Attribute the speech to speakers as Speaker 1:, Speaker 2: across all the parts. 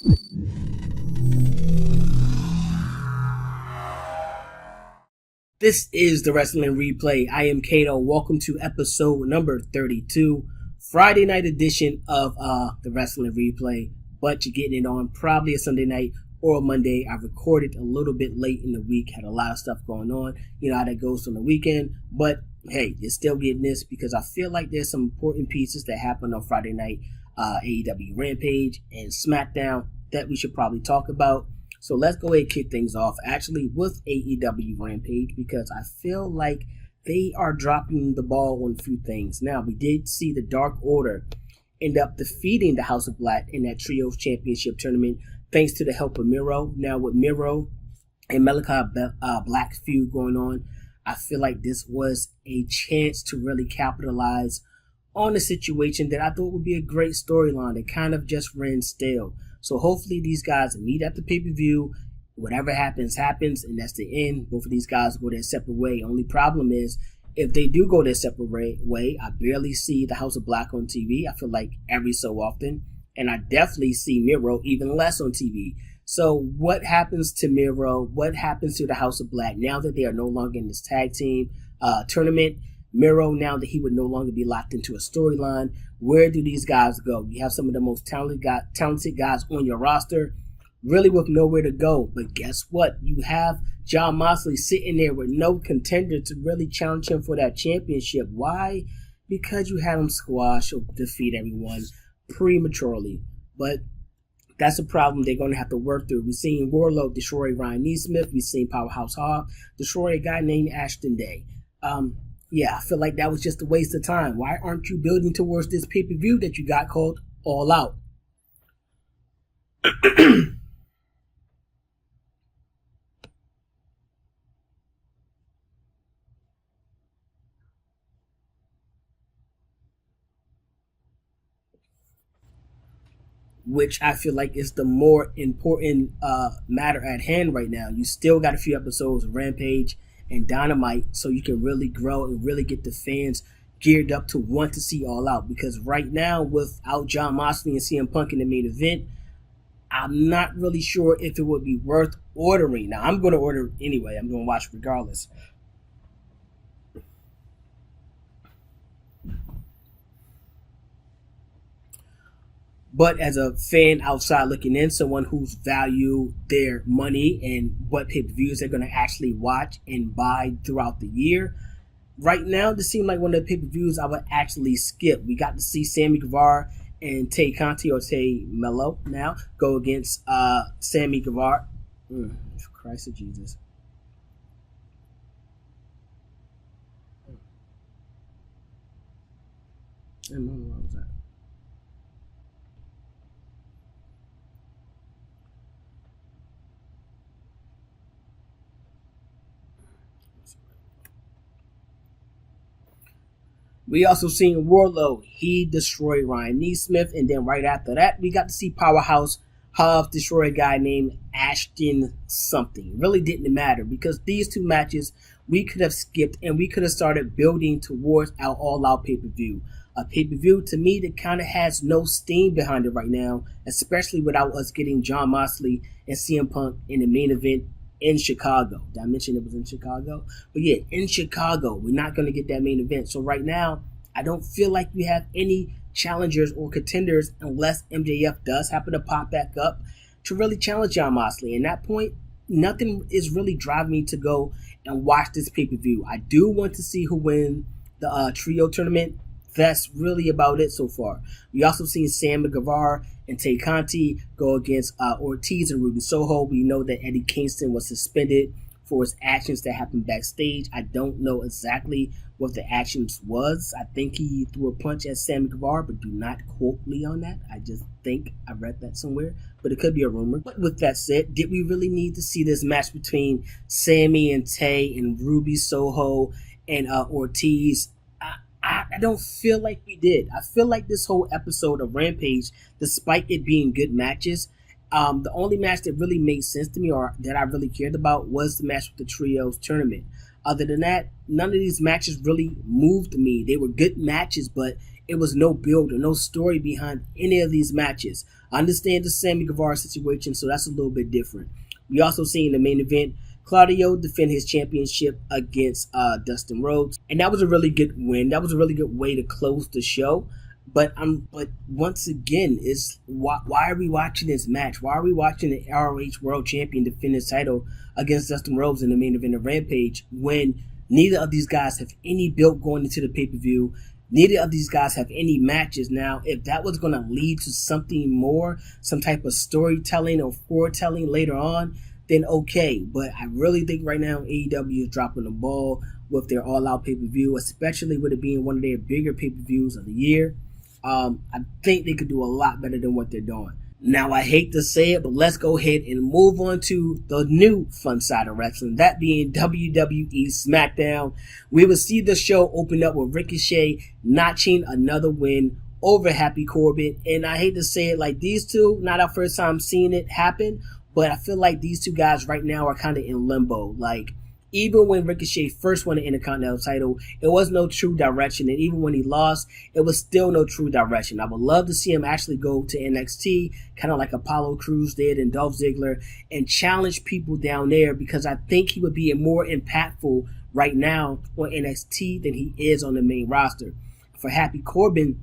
Speaker 1: This is the Wrestling Replay. I am Cato. Welcome to episode number 32, Friday night edition of the Wrestling Replay. But you're getting it on probably a Sunday night or a Monday. I recorded a little bit late in the week, had a lot of stuff going on. You know how that goes on the weekend. But hey, you're still getting this because I feel like there's some important pieces that happened on Friday night, AEW Rampage and SmackDown that we should probably talk about. So let's go ahead and kick things off actually with AEW Rampage because I feel like they are dropping the ball on a few things. Now, we did see the Dark Order end up defeating the House of Black in that Trios Championship tournament thanks to the help of Melo. Now, with Melo and Malachi Black feud going on, I feel like this was a chance to really capitalize on a situation that I thought would be a great storyline that kind of just ran stale. So hopefully these guys meet at the pay-per-view. Whatever happens, happens, and that's the end. Both of these guys go their separate way. Only problem is, if they do go their separate way, I barely see the House of Black on TV. I feel like every so often. And I definitely see Miro even less on TV. So what happens to Miro? What happens to the House of Black now that they are no longer in this tag team tournament? Miro, now that he would no longer be locked into a storyline, where do these guys go? You have some of the most talented guys on your roster, really with nowhere to go. But guess what? You have Jon Moxley sitting there with no contender to really challenge him for that championship. Why? Because you had him squash or defeat everyone prematurely. But that's a problem they're going to have to work through. We've seen Wardlow destroy Ryan Nemeth. We've seen Powerhouse Hobbs destroy a guy named Ashton Day. Yeah, I feel like that was just a waste of time. Why aren't you building towards this pay-per-view that you got called All Out? Which I feel like is the more important matter at hand right now. You still got a few episodes of Rampage and Dynamite, so you can really grow and really get the fans geared up to want to see All Out. Because right now, without Jon Moxley and CM Punk in the main event, I'm not really sure if it would be worth ordering. Now, I'm going to order anyway. I'm going to watch regardless. But as a fan outside looking in, someone who's value their money and what pay-per-views they're going to actually watch and buy throughout the year, right now this seemed like one of the pay-per-views I would actually skip. We got to see Sammy Guevara and Melo now go against Sammy Guevara. Christ of Jesus. I don't know what was that. We also seen Wardlow. He destroyed Ryan Nemeth, and then right after that, we got to see Powerhouse Hobbs destroy a guy named Ashton something. Really didn't matter because these two matches we could have skipped and we could have started building towards our all-out pay-per-view. A pay-per-view to me that kind of has no steam behind it right now, especially without us getting Jon Moxley and CM Punk in the main event in Chicago. Did I mention it was in Chicago? But yeah, in Chicago, we're not going to get that main event. So right now, I don't feel like we have any challengers or contenders unless MJF does happen to pop back up to really challenge Jon Moxley. And at that point, nothing is really driving me to go and watch this pay-per-view. I do want to see who wins the trio tournament. That's really about it so far. We also seen Sammy Guevara and Tay Conti go against Ortiz and Ruby Soho. We know that Eddie Kingston was suspended for his actions that happened backstage. I don't know exactly what the actions was. I think he threw a punch at Sammy Guevara, but do not quote me on that. I just think I read that somewhere, but it could be a rumor. But with that said, did we really need to see this match between Sammy and Tay and Ruby Soho and Ortiz? I don't feel like we did. I feel like this whole episode of Rampage, despite it being good matches, the only match that really made sense to me or that I really cared about was the match with the Trios tournament. Other than that, none of these matches really moved me. They were good matches, but it was no build or no story behind any of these matches. I understand the Sammy Guevara situation, so that's a little bit different. We also see in the main event Claudio defend his championship against Dustin Rhodes, and that was a really good win. That was a really good way to close the show. But once again, it's why are we watching this match? Why are we watching the ROH World Champion defend his title against Dustin Rhodes in the main event of Rampage when neither of these guys have any build going into the pay-per-view? Neither of these guys have any matches. Now, if that was going to lead to something more, some type of storytelling or foretelling later on, then okay. But I really think right now AEW is dropping the ball with their all-out pay-per-view, especially with it being one of their bigger pay-per-views of the year. I think they could do a lot better than what they're doing. Now, I hate to say it, but let's go ahead and move on to the new fun side of wrestling, that being WWE SmackDown. We will see the show open up with Ricochet notching another win over Happy Corbin. And I hate to say it, like, these two, not our first time seeing it happen, but I feel like these two guys right now are kind of in limbo. Like, even when Ricochet first won the Intercontinental title, it was no true direction. And even when he lost, it was still no true direction. I would love to see him actually go to NXT, kind of like Apollo Crews did and Dolph Ziggler, and challenge people down there, because I think he would be more impactful right now on NXT than he is on the main roster. For Happy Corbin,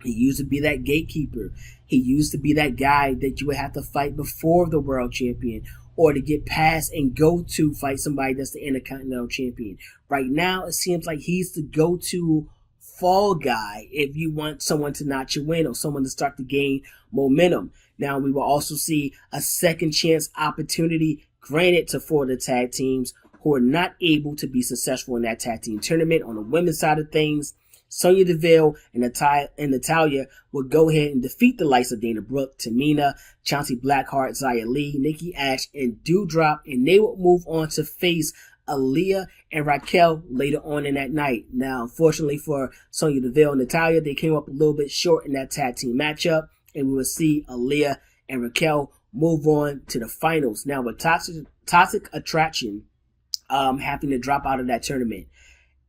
Speaker 1: he used to be that gatekeeper. He used to be that guy that you would have to fight before the world champion, or to get past and go to fight somebody that's the Intercontinental Champion. Right now, it seems like he's the go-to fall guy if you want someone to notch you in or someone to start to gain momentum. Now, we will also see a second chance opportunity granted to 4 of the tag teams who are not able to be successful in that tag team tournament. On the women's side of things, Sonya Deville and Natalya will go ahead and defeat the likes of Dana Brooke, Tamina, Chauncey Blackheart, Xia Li, Nikki Ash, and Doudrop, and they will move on to face Aaliyah and Raquel later on in that night. Now, unfortunately for Sonya Deville and Natalya, they came up a little bit short in that tag team matchup, and we will see Aaliyah and Raquel move on to the finals. Now, with Toxic Attraction having to drop out of that tournament,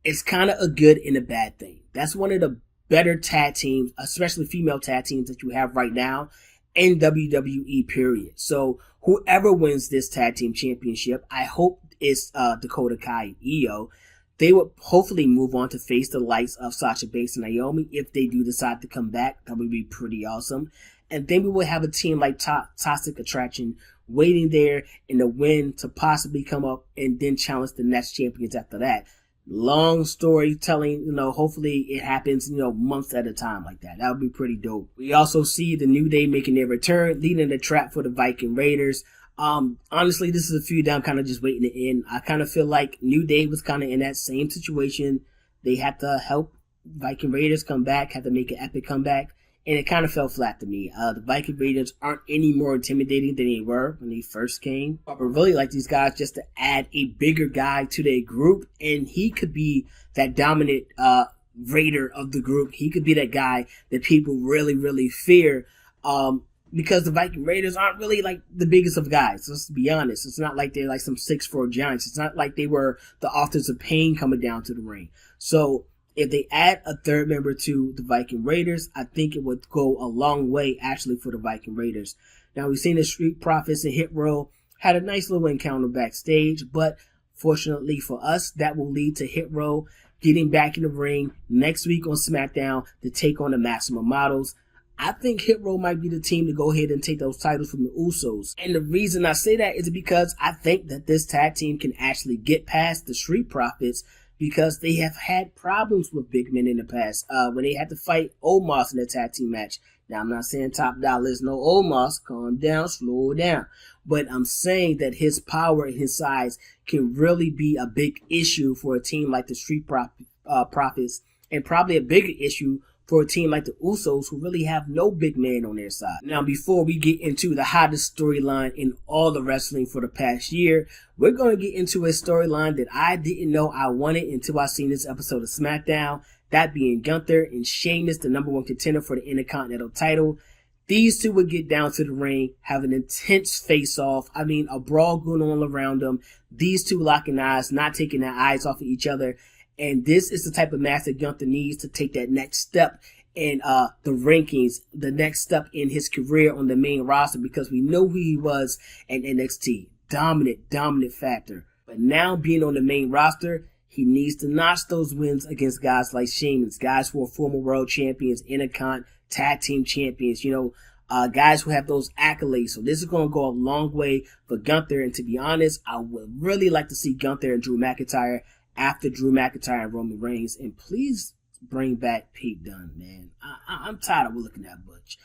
Speaker 1: it's kind of a good and a bad thing. That's one of the better tag teams, especially female tag teams, that you have right now in WWE, period. So whoever wins this tag team championship, I hope it's Dakota Kai and Io. They would hopefully move on to face the likes of Sasha Banks and Naomi if they do decide to come back. That would be pretty awesome. And then we would have a team like Toxic Attraction waiting there in the win to possibly come up and then challenge the next champions after that. Long storytelling, hopefully it happens, months at a time like that. That would be pretty dope. We also see the New Day making their return, leading the trap for the Viking Raiders. Honestly, this is a feud that I'm kind of just waiting to end. I kind of feel like New Day was kind of in that same situation. They had to help Viking Raiders come back, had to make an epic comeback, and it kind of fell flat to me. The Viking Raiders aren't any more intimidating than they were when they first came. I would really like these guys just to add a bigger guy to their group, and he could be that dominant Raider of the group. He could be that guy that people really, really fear, because the Viking Raiders aren't really like the biggest of guys. Let's be honest. It's not like they're like some 6'4" giants. It's not like they were the Authors of Pain coming down to the ring. So if they add a third member to the Viking Raiders, I think it would go a long way actually for the Viking Raiders. Now, we've seen the Street Profits and Hit Row had a nice little encounter backstage, but fortunately for us, that will lead to Hit Row getting back in the ring next week on SmackDown to take on the Maximum Models. I think Hit Row might be the team to go ahead and take those titles from the Usos. And the reason I say that is because I think that this tag team can actually get past the Street Profits, because they have had problems with big men in the past. When they had to fight Omos in a tag team match. Now, I'm not saying Top Dollar is no Omos. Calm down, slow down. But I'm saying that his power and his size can really be a big issue for a team like the Street Profits, and probably a bigger issue for a team like the Usos, who really have no big man on their side. Now, before we get into the hottest storyline in all the wrestling for the past year, we're going to get into a storyline that I didn't know I wanted until I seen this episode of SmackDown, that being Gunther and Sheamus, the number 1 contender for the Intercontinental title. These two would get down to the ring, have an intense face-off. I mean, a brawl going on around them. These two locking eyes, not taking their eyes off of each other. And this is the type of match that Gunther needs to take that next step and the rankings, the next step in his career on the main roster, because we know who he was at NXT. Dominant factor. But now being on the main roster, he needs to notch those wins against guys like Sheamus, guys who are former world champions, Intercon, tag team champions, guys who have those accolades. So this is going to go a long way for Gunther. And to be honest, I would really like to see Gunther and Drew McIntyre after Drew McIntyre and Roman Reigns. And please bring back Pete Dunne, man. I'm tired of looking at Butch.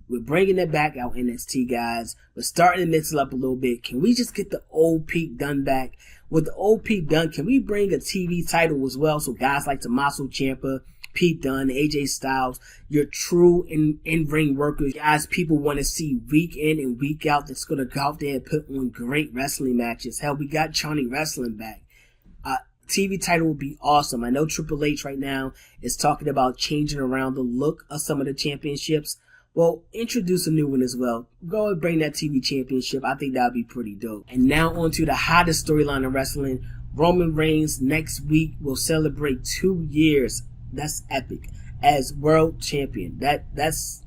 Speaker 1: We're bringing it back, our NXT guys. We're starting to mix it up a little bit. Can we just get the old Pete Dunne back? With the old Pete Dunne, can we bring a TV title as well? So guys like Tommaso Ciampa, Pete Dunne, AJ Styles, your true in-ring workers, guys people want to see week in and week out, that's going to go out there and put on great wrestling matches. Hell, we got Johnny Wrestling back. TV title would be awesome. I know Triple H right now is talking about changing around the look of some of the championships. Well, introduce a new one as well. Go and bring that TV championship. I think that would be pretty dope. And now on to the hottest storyline in wrestling. Roman Reigns next week will celebrate 2 years. That's epic. As world champion. That's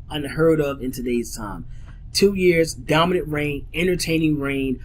Speaker 1: unheard of in today's time. 2 years, dominant reign, entertaining reign.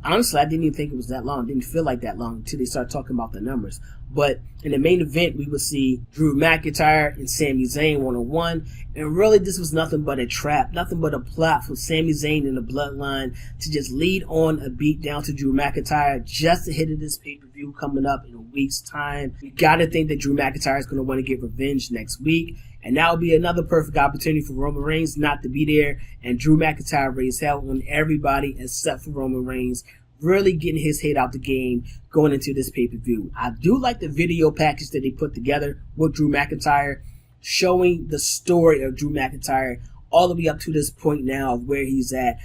Speaker 1: Honestly, I didn't even think it was that long. It didn't feel like that long until they started talking about the numbers. But in the main event, we would see Drew McIntyre and Sami Zayn one-on-one. And really, this was nothing but a trap, nothing but a plot for Sami Zayn and the Bloodline to just lead on a beat down to Drew McIntyre just ahead of this pay-per-view coming up in a week's time. You gotta think that Drew McIntyre is going to want to get revenge next week. And that will be another perfect opportunity for Roman Reigns not to be there. And Drew McIntyre raised hell on everybody except for Roman Reigns, really getting his head out the game going into this pay-per-view. I do like the video package that they put together with Drew McIntyre, showing the story of Drew McIntyre all the way up to this point now of where he's at.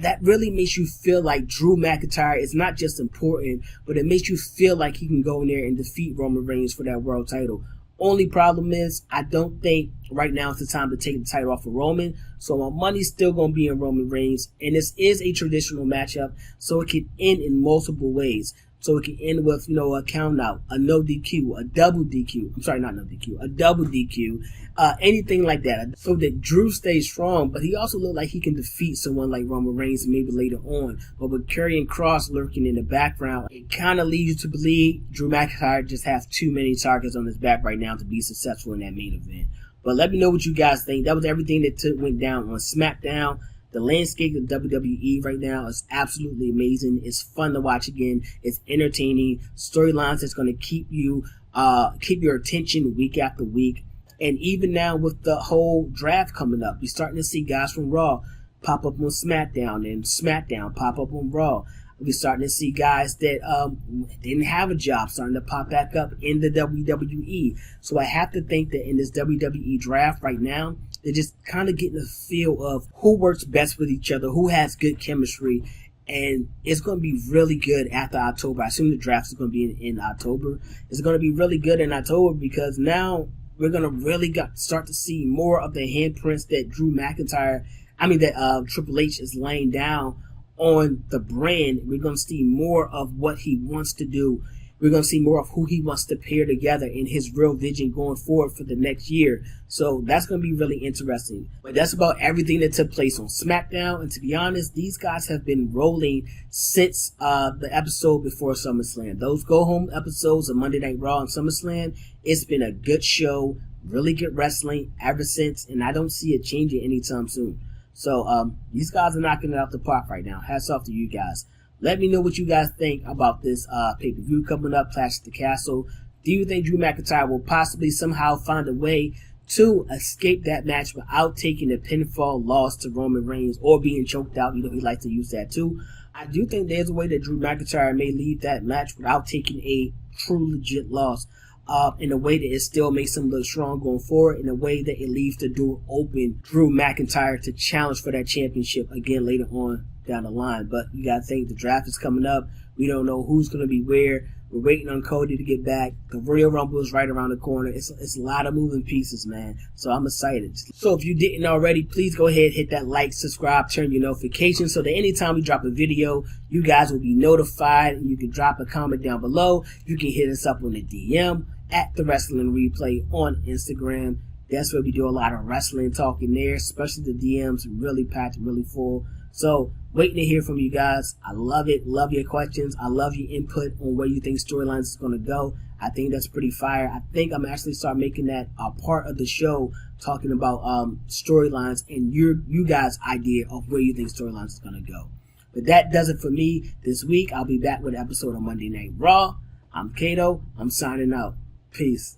Speaker 1: That really makes you feel like Drew McIntyre is not just important, but it makes you feel like he can go in there and defeat Roman Reigns for that world title. Only problem is, I don't think right now is the time to take the title off of Roman. So my money's still going to be in Roman Reigns. And this is a traditional matchup, so it can end in multiple ways. So it can end with, a count out, a no DQ, a double DQ. I'm sorry, not no DQ, a double DQ, anything like that. So that Drew stays strong, but he also looked like he can defeat someone like Roman Reigns maybe later on. But with Karrion Kross lurking in the background, it kind of leads you to believe Drew McIntyre just has too many targets on his back right now to be successful in that main event. But let me know what you guys think. That was everything that went down on SmackDown. The landscape of WWE right now is absolutely amazing. It's fun to watch again. It's entertaining. Storylines that's going to keep your attention week after week. And even now with the whole draft coming up, you're starting to see guys from Raw pop up on SmackDown and SmackDown pop up on Raw. We're starting to see guys that didn't have a job starting to pop back up in the WWE. So I have to think that in this WWE draft right now, they're just kind of getting a feel of who works best with each other, who has good chemistry, and it's going to be really good after October. I assume the draft is going to be in October. It's going to be really good in October because now we're going to really start to see more of the handprints that that Triple H is laying down on the brand. We're going to see more of what he wants to do. We're going to see more of who he wants to pair together in his real vision going forward for the next year. So that's going to be really interesting. But that's about everything that took place on SmackDown. And to be honest, these guys have been rolling since the episode before SummerSlam. Those go-home episodes of Monday Night Raw and SummerSlam, it's been a good show, really good wrestling ever since. And I don't see it changing anytime soon. So these guys are knocking it out the park right now. Hats off to you guys. Let me know what you guys think about this pay-per-view coming up, Clash at the Castle. Do you think Drew McIntyre will possibly somehow find a way to escape that match without taking a pinfall loss to Roman Reigns or being choked out? He likes to use that too. I do think there's a way that Drew McIntyre may leave that match without taking a true legit loss. In a way that it still makes him look strong going forward, in a way that it leaves the door open Drew McIntyre to challenge for that championship again later on down the line. But you gotta think the draft is coming up. We don't know who's gonna be where. We're waiting on Cody to get back. The Royal Rumble is right around the corner. It's a lot of moving pieces, man. So I'm excited. So if you didn't already, please go ahead, hit that like, subscribe, turn your notifications so that anytime we drop a video, you guys will be notified. And you can drop a comment down below. You can hit us up on the DM at the Wrestling Replay on Instagram. That's where we do a lot of wrestling talking there, especially the DMs, really packed, really full. So, waiting to hear from you guys. I love it. Love your questions. I love your input on where you think storylines is going to go. I think that's pretty fire. I think I'm actually start making that a part of the show, talking about storylines and you guys' idea of where you think storylines is going to go. But that does it for me this week. I'll be back with an episode of Monday Night Raw. I'm Cato. I'm signing out. Peace.